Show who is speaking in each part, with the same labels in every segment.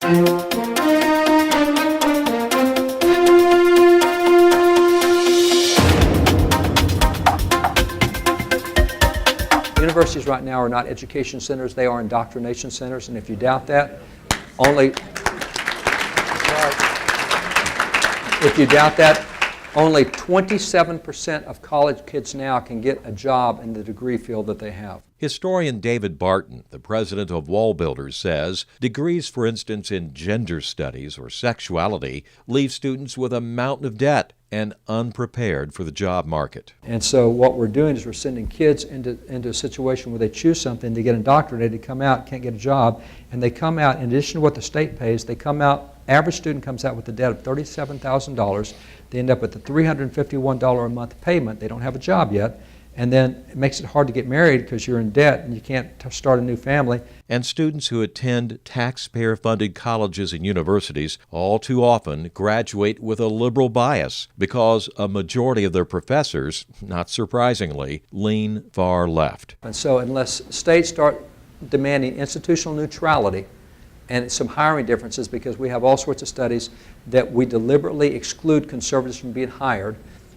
Speaker 1: Universities right now are not education centers, they are indoctrination centers, and if you doubt that, only 27% of college kids now can get a job in the degree field that they have.
Speaker 2: Historian David Barton, the president of WallBuilders, says degrees, for instance, in gender studies or sexuality, leave students with a mountain of debt and unprepared for the job market.
Speaker 1: And so what we're doing is we're sending kids into a situation where they choose something, they get indoctrinated, come out, can't get a job, and they come out, in addition to what the state pays, they come out, average student comes out with a debt of $37,000. They end up with a $351 a month payment. They don't have a job yet. And then it makes it hard to get married because you're in debt and you can't start a new family.
Speaker 2: And students who attend taxpayer-funded colleges and universities all too often graduate with a liberal bias because a majority of their professors, not surprisingly, lean far left.
Speaker 1: And so unless states start demanding institutional neutrality and some hiring differences, because we have all sorts of studies that we deliberately exclude conservatives from being hired,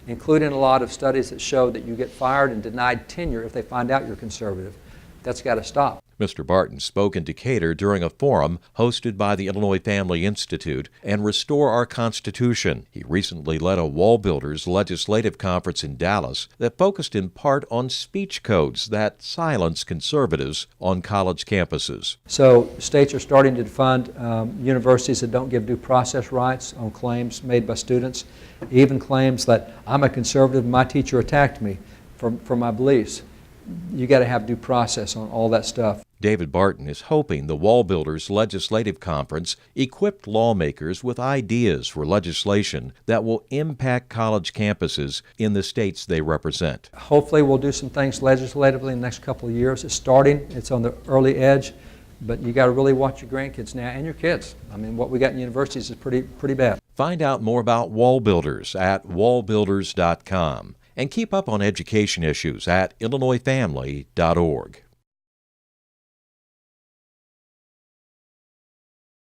Speaker 1: including a lot of studies that show that you get fired and denied tenure if they find out you're conservative. That's got to stop.
Speaker 2: Mr. Barton spoke in Decatur during a forum hosted by the Illinois Family Institute and Restore Our Constitution. He recently led a WallBuilders legislative conference in Dallas that focused in part on speech codes that silence conservatives on college campuses.
Speaker 1: So states are starting to fund universities that don't give due process rights on claims made by students, even claims that I'm a conservative and my teacher attacked me for my beliefs. You got to have due process on all that stuff.
Speaker 2: David Barton is hoping the WallBuilders Legislative Conference equipped lawmakers with ideas for legislation that will impact college campuses in the states they represent.
Speaker 1: Hopefully we'll do some things legislatively in the next couple of years. It's starting, it's on the early edge, but you got to really watch your grandkids now and your kids. I mean, what we got in universities is pretty bad.
Speaker 2: Find out more about WallBuilders at wallbuilders.com and keep up on education issues at illinoisfamily.org.